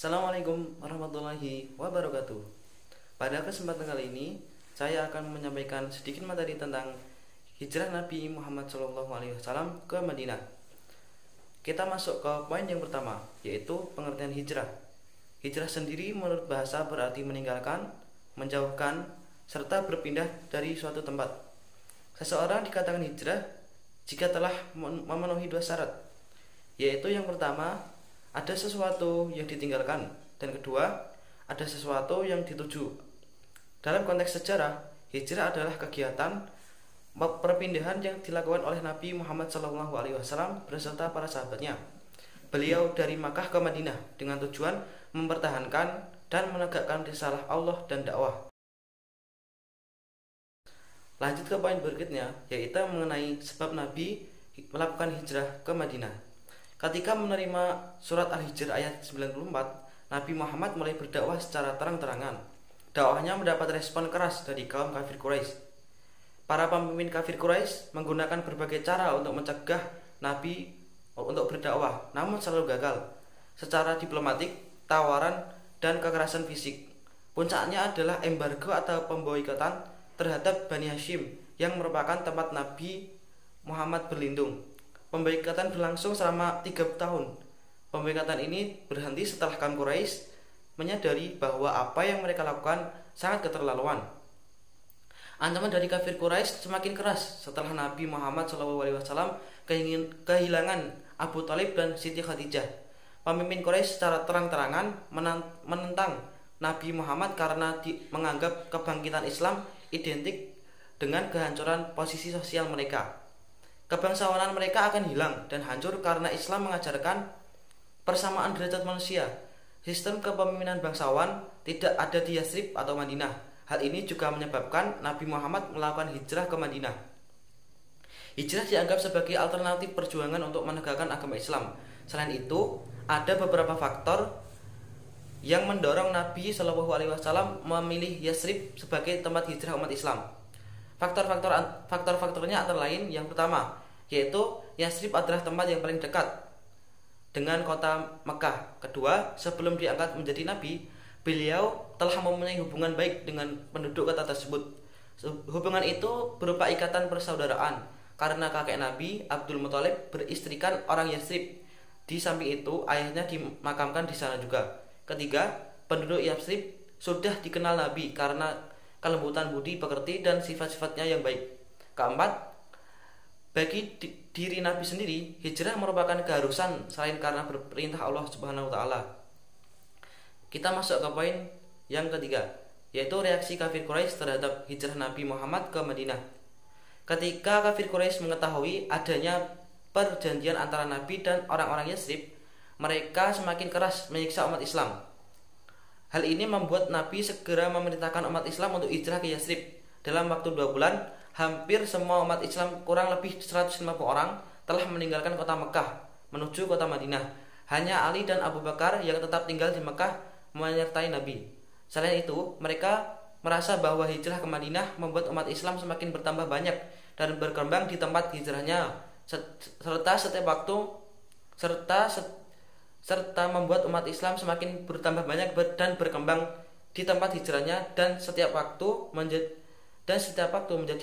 Assalamualaikum warahmatullahi wabarakatuh. Pada kesempatan kali ini, saya akan menyampaikan sedikit materi tentang hijrah Nabi Muhammad SAW ke Madinah. Kita masuk ke poin yang pertama, yaitu pengertian hijrah. Hijrah sendiri menurut bahasa berarti meninggalkan, menjauhkan, serta berpindah dari suatu tempat. Seseorang dikatakan hijrah jika telah memenuhi dua syarat, yaitu yang pertama, ada sesuatu yang ditinggalkan, dan kedua, ada sesuatu yang dituju. Dalam konteks sejarah, hijrah adalah kegiatan perpindahan yang dilakukan oleh Nabi Muhammad SAW beserta para sahabatnya. Beliau dari Makkah ke Madinah dengan tujuan mempertahankan dan menegakkan risalah Allah dan dakwah. Lanjut ke poin berikutnya, yaitu mengenai sebab Nabi melakukan hijrah ke Madinah. Ketika menerima surat Al-Hijr ayat 94, Nabi Muhammad mulai berdakwah secara terang-terangan. Dakwahnya mendapat respon keras dari kaum kafir Quraisy. Para pemimpin kafir Quraisy menggunakan berbagai cara untuk mencegah Nabi untuk berdakwah, namun selalu gagal. Secara diplomatik, tawaran, dan kekerasan fisik. Puncaknya adalah embargo atau pemboikotan terhadap Bani Hashim yang merupakan tempat Nabi Muhammad berlindung. Pemboikotan berlangsung selama 3 tahun. Pemboikotan ini berhenti setelah kaum Quraisy menyadari bahwa apa yang mereka lakukan sangat keterlaluan. Ancaman dari kafir Quraisy semakin keras setelah Nabi Muhammad SAW kehilangan Abu Thalib dan Siti Khadijah. Pemimpin Quraisy secara terang-terangan menentang Nabi Muhammad karena menganggap kebangkitan Islam identik dengan kehancuran posisi sosial mereka. Kebangsawanan mereka akan hilang dan hancur karena Islam mengajarkan persamaan derajat manusia. Sistem kepemimpinan bangsawan tidak ada di Yathrib atau Madinah. Hal ini juga menyebabkan Nabi Muhammad melakukan hijrah ke Madinah. Hijrah dianggap sebagai alternatif perjuangan untuk menegakkan agama Islam. Selain itu, ada beberapa faktor yang mendorong Nabi SAW memilih Yathrib sebagai tempat hijrah umat Islam. Faktor-faktornya antara lain, yang pertama, yaitu Yathrib adalah tempat yang paling dekat dengan kota Mekah. Kedua, sebelum diangkat menjadi nabi, beliau telah mempunyai hubungan baik dengan penduduk kota tersebut. Hubungan itu berupa ikatan persaudaraan karena kakek Nabi Abdul Muthalib beristrikan orang Yathrib. Di samping itu, ayahnya dimakamkan di sana juga. Ketiga, penduduk Yathrib sudah dikenal Nabi karena kelembutan budi pekerti dan sifat-sifatnya yang baik. Keempat, bagi diri Nabi sendiri, hijrah merupakan keharusan selain karena perintah Allah Subhanahu wa taala. Kita masuk ke poin yang ketiga, yaitu reaksi kafir Quraisy terhadap hijrah Nabi Muhammad ke Madinah. Ketika kafir Quraisy mengetahui adanya perjanjian antara Nabi dan orang-orang Yathrib, mereka semakin keras menyiksa umat Islam. Hal ini membuat Nabi segera memerintahkan umat Islam untuk hijrah ke Yathrib. Dalam waktu 2 bulan, hampir semua umat Islam kurang lebih 150 orang telah meninggalkan kota Mekah menuju kota Madinah. Hanya Ali dan Abu Bakar yang tetap tinggal di Mekah menyertai Nabi. Selain itu, mereka merasa bahwa hijrah ke Madinah membuat umat Islam semakin bertambah banyak dan berkembang di tempat hijrahnya, serta membuat umat Islam semakin bertambah banyak dan berkembang di tempat hijrahnya, dan setiap waktu menjadi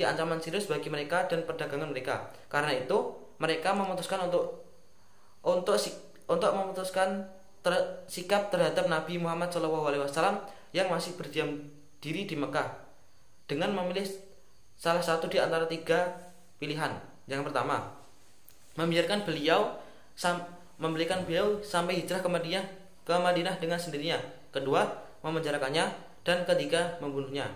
ancaman serius bagi mereka dan perdagangan mereka. Karena itu, mereka memutuskan sikap terhadap Nabi Muhammad SAW yang masih berdiam diri di Mekah dengan memilih salah satu di antara 3 pilihan. Yang pertama, membiarkan beliau sampai hijrah ke Madinah dengan sendirinya. Kedua, memenjarakannya, dan ketiga, membunuhnya.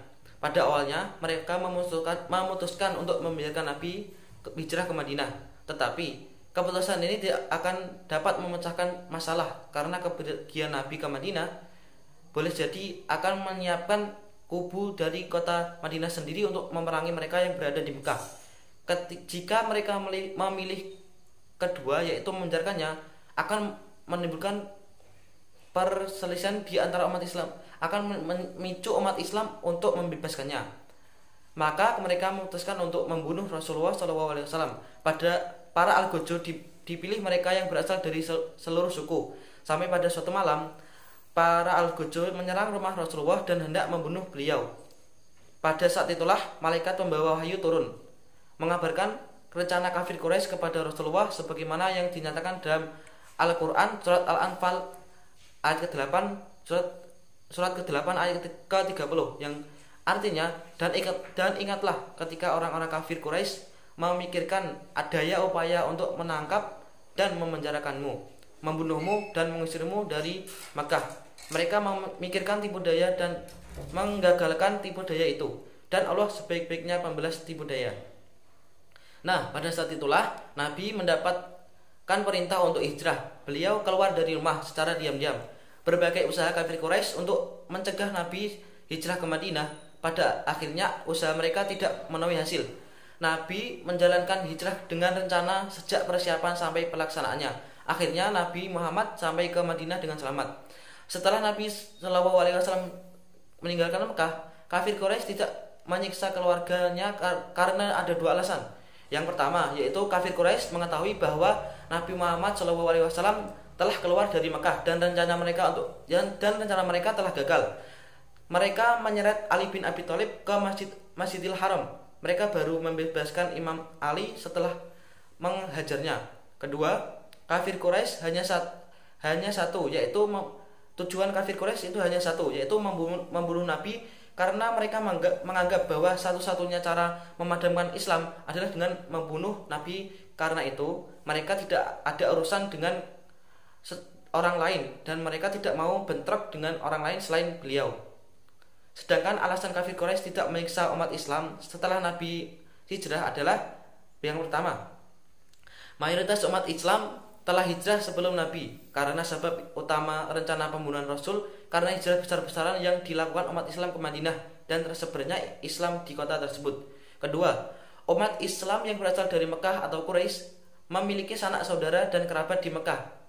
Pada awalnya, mereka memutuskan untuk membiarkan Nabi hijrah ke Madinah. Tetapi, keputusan ini tidak akan dapat memecahkan masalah karena kepergian Nabi ke Madinah boleh jadi akan menyiapkan kubu dari kota Madinah sendiri untuk memerangi mereka yang berada di Mekah. Jika mereka memilih kedua, yaitu memenjarakannya, akan menimbulkan perselisihan di antara umat Islam, akan memicu umat Islam untuk membebaskannya. Maka mereka memutuskan untuk membunuh Rasulullah SAW. Pada para Al-Ghujur dipilih mereka yang berasal dari seluruh suku. Sampai pada suatu malam, para Al-Ghujul menyerang rumah Rasulullah dan hendak membunuh beliau. Pada saat itulah malaikat pembawa wahyu turun, mengabarkan rencana kafir Quraisy kepada Rasulullah sebagaimana yang dinyatakan dalam Al-Quran surat Al-Anfal ayat ke-8, surat ke-8 ayat ke-30 yang artinya dan ingatlah ketika orang-orang kafir Quraisy memikirkan daya upaya untuk menangkap dan memenjarakanmu, membunuhmu dan mengusirmu dari Makkah. Mereka memikirkan tipu daya dan menggagalkan tipu daya itu, dan Allah sebaik-baiknya pembalas tipu daya. Nah, pada saat itulah Nabi mendapatkan perintah untuk hijrah. Beliau keluar dari rumah secara diam-diam. Berbagai usaha kafir Quraisy untuk mencegah Nabi hijrah ke Madinah, pada akhirnya usaha mereka tidak menuai hasil. Nabi menjalankan hijrah dengan rencana sejak persiapan sampai pelaksanaannya. Akhirnya Nabi Muhammad sampai ke Madinah dengan selamat. Setelah Nabi Shallallahu Alaihi Wasallam meninggalkan Mekah, kafir Quraisy tidak menyiksa keluarganya karena ada dua alasan. Yang pertama, yaitu kafir Quraisy mengetahui bahwa Nabi Muhammad Shallallahu Alaihi Wasallam telah keluar dari Mekah dan rencana mereka telah gagal. Mereka menyeret Ali bin Abi Thalib ke Masjidil Haram. Mereka baru membebaskan Imam Ali setelah menghajarnya. Kedua, kafir Quraisy hanya satu, yaitu tujuan kafir Quraisy itu hanya satu, yaitu membunuh Nabi, karena mereka menganggap bahwa satu-satunya cara memadamkan Islam adalah dengan membunuh Nabi. Karena itu mereka tidak ada urusan dengan orang lain dan mereka tidak mau bentrok dengan orang lain selain beliau. Sedangkan alasan kafir Quraisy tidak menyiksa umat Islam setelah Nabi hijrah adalah yang pertama, mayoritas umat Islam telah hijrah sebelum Nabi, karena sebab utama rencana pembunuhan Rasul karena hijrah besar-besaran yang dilakukan umat Islam ke Madinah dan tersebarnya Islam di kota tersebut. Kedua, umat Islam yang berasal dari Mekah atau Quraisy memiliki sanak saudara dan kerabat di Mekah.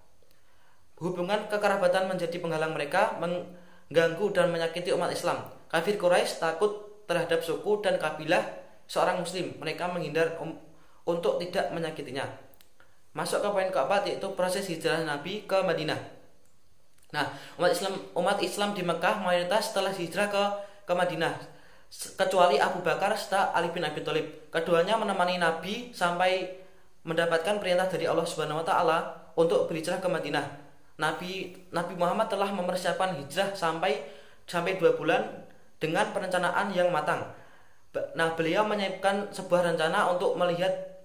Hubungan kekerabatan menjadi penghalang mereka mengganggu dan menyakiti umat Islam. Kafir Quraisy takut terhadap suku dan kabilah seorang muslim. Mereka menghindar untuk tidak menyakitinya. Masuk ke poin keempat, yaitu proses hijrah Nabi ke Madinah. Nah, umat Islam di Mekah mayoritas telah hijrah ke Madinah, kecuali Abu Bakar serta Ali bin Abi Thalib. Keduanya menemani Nabi sampai mendapatkan perintah dari Allah Subhanahu wa taala untuk berhijrah ke Madinah. Nabi Muhammad telah mempersiapkan hijrah sampai 2 bulan dengan perencanaan yang matang. Nah, beliau menyiapkan sebuah rencana untuk melihat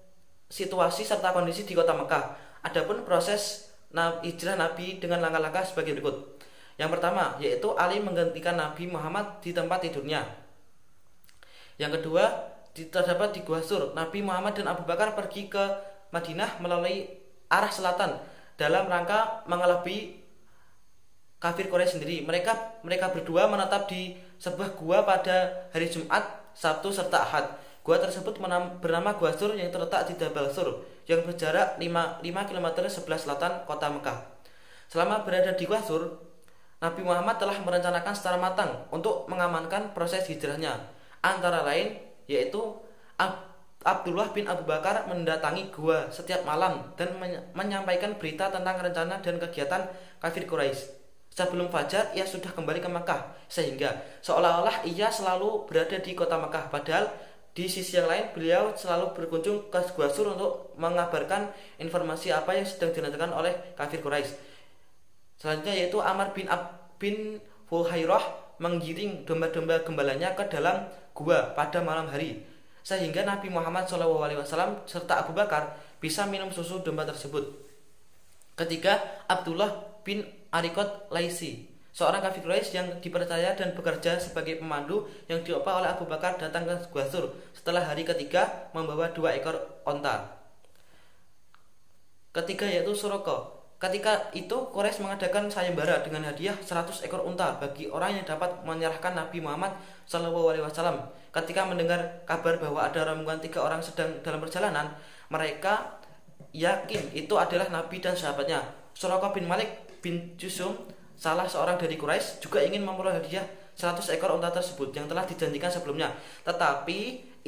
situasi serta kondisi di kota Mekah. Adapun proses hijrah Nabi dengan langkah-langkah sebagai berikut. Yang pertama, yaitu Ali menggantikan Nabi Muhammad di tempat tidurnya. Yang kedua, terdapat di Gua Sur. Nabi Muhammad dan Abu Bakar pergi ke Madinah melalui arah selatan dalam rangka mengelabui kafir Quraisy sendiri. Mereka berdua menetap di sebuah gua pada hari Jumat, Sabtu serta Ahad. Gua tersebut bernama Gua Sur yang terletak di Jabal Sur yang berjarak 5 km sebelah selatan kota Mekah. Selama berada di Gua Sur, Nabi Muhammad telah merencanakan secara matang untuk mengamankan proses hijrahnya. Antara lain yaitu Abdullah bin Abu Bakar mendatangi gua setiap malam dan menyampaikan berita tentang rencana dan kegiatan kafir Quraisy. Sebelum fajar ia sudah kembali ke Mekah, sehingga seolah-olah ia selalu berada di kota Mekah, padahal di sisi yang lain beliau selalu berkunjung ke Gua Sur untuk mengabarkan informasi apa yang sedang direncanakan oleh kafir Quraisy. Selanjutnya yaitu Amr bin Fuhairah menggiring domba-domba gembalanya ke dalam gua pada malam hari, sehingga Nabi Muhammad SAW serta Abu Bakar bisa minum susu domba tersebut. Ketiga, Abdullah bin Ariqat Laisi, seorang kafir Quraisy yang dipercaya dan bekerja sebagai pemandu yang diupah oleh Abu Bakar, datang ke Gua Sur setelah hari ketiga membawa 2 ekor onta. Ketiga yaitu Suraka. Ketika itu Quraisy mengadakan sayembara dengan hadiah 100 ekor unta bagi orang yang dapat menyerahkan Nabi Muhammad SAW. Ketika mendengar kabar bahwa ada rombongan 3 orang sedang dalam perjalanan, mereka yakin itu adalah Nabi dan sahabatnya. Suraka bin Malik bin Jusum, salah seorang dari Quraisy, juga ingin memperoleh hadiah 100 ekor unta tersebut yang telah dijanjikan sebelumnya. Tetapi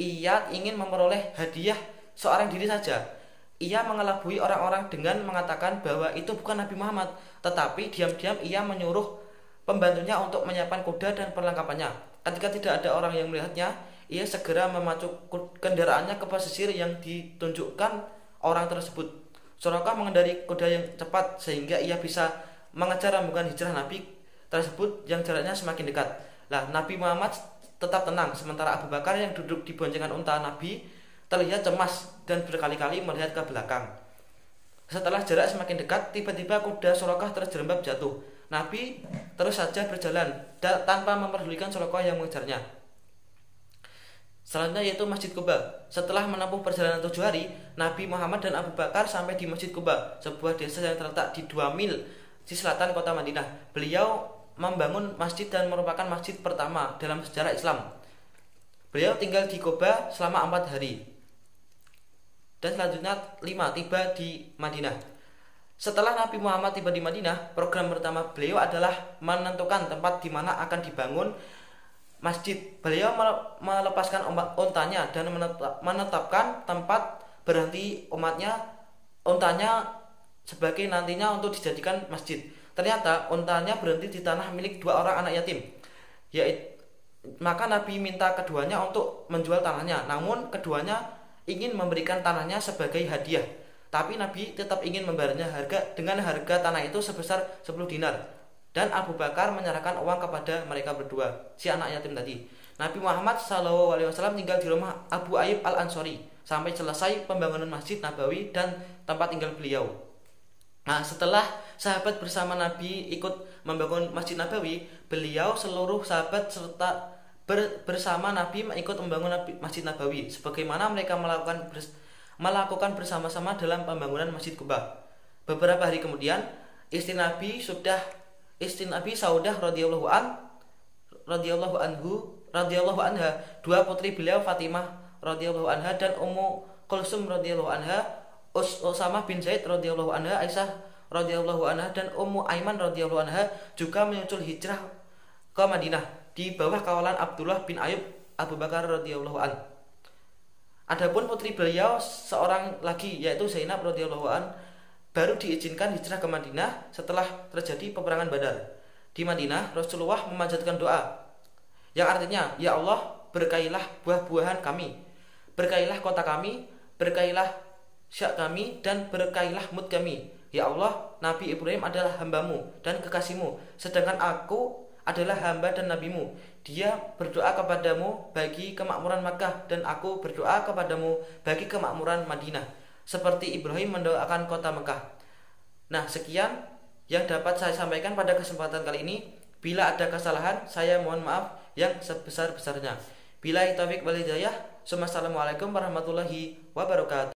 ia ingin memperoleh hadiah seorang diri saja. Ia mengelabui orang-orang dengan mengatakan bahwa itu bukan Nabi Muhammad, tetapi diam-diam ia menyuruh pembantunya untuk menyiapkan kuda dan perlengkapannya. Ketika tidak ada orang yang melihatnya, ia segera memacu kendaraannya ke pesisir yang ditunjukkan orang tersebut. Suraqah mengendarai kuda yang cepat sehingga ia bisa mengejar rombongan hijrah Nabi tersebut yang jaraknya semakin dekat. Nah, Nabi Muhammad tetap tenang, sementara Abu Bakar yang duduk di boncengan unta Nabi terlihat cemas dan berkali-kali melihat ke belakang. Setelah jarak semakin dekat, tiba-tiba kuda Suraqah terjerembab jatuh. Nabi terus saja berjalan tanpa memperdulikan Suraqah yang mengejarnya. Selanjutnya yaitu Masjid Quba. Setelah menempuh perjalanan 7 hari, Nabi Muhammad dan Abu Bakar sampai di Masjid Quba, sebuah desa yang terletak di 2 mil di selatan kota Madinah. Beliau membangun masjid dan merupakan masjid pertama dalam sejarah Islam. Beliau tinggal di Quba selama 4 hari. Dan selanjutnya 5 tiba di Madinah. Setelah Nabi Muhammad tiba di Madinah, program pertama beliau adalah menentukan tempat di mana akan dibangun masjid. Beliau melepaskan untanya dan menetapkan tempat berhenti untanya sebagai nantinya untuk dijadikan masjid. Ternyata untanya berhenti di tanah milik 2 orang anak yatim. Maka Nabi minta keduanya untuk menjual tanahnya. Namun keduanya ingin memberikan tanahnya sebagai hadiah. Tapi Nabi tetap ingin membayarnya dengan harga tanah itu sebesar 10 dinar. Dan Abu Bakar menyerahkan uang kepada mereka berdua, si anak yatim tadi. Nabi Muhammad SAW tinggal di rumah Abu Ayyub Al-Ansori sampai selesai pembangunan Masjid Nabawi dan tempat tinggal beliau. Nah, setelah sahabat bersama Nabi ikut membangun Masjid Nabawi, beliau seluruh sahabat serta bersama Nabi ikut membangun Masjid Nabawi, sebagaimana mereka melakukan bersama-sama dalam pembangunan Masjid Quba. Beberapa hari kemudian, istri Nabi Saudah radhiyallahu anha, 2 putri beliau Fatimah radhiyallahu anha dan Ummu Kulsum radhiyallahu anha, Usamah bin Zaid radhiyallahu anha, Aisyah radhiyallahu anha dan Ummu Aiman radhiyallahu anha juga menyusul hijrah ke Madinah di bawah kawalan Abdullah bin Ayyub Abu Bakar radhiyallahu anhu. Adapun putri beliau seorang lagi yaitu Zainab radhiyallahu anha baru diizinkan hijrah ke Madinah setelah terjadi peperangan Badar. Di Madinah, Rasulullah memanjatkan doa yang artinya, "Ya Allah, berkailah buah-buahan kami, berkailah kota kami, berkailah syak kami, dan berkailah mud kami. Ya Allah, Nabi Ibrahim adalah hambamu dan kekasihmu, sedangkan aku adalah hamba dan nabimu. Dia berdoa kepadamu bagi kemakmuran Makkah, dan aku berdoa kepadamu bagi kemakmuran Madinah, seperti Ibrahim mendoakan kota Mekah." Nah, sekian yang dapat saya sampaikan pada kesempatan kali ini. Bila ada kesalahan, saya mohon maaf yang sebesar-besarnya. Billahi taufiq wal hidayah. Wassalamualaikum warahmatullahi wabarakatuh.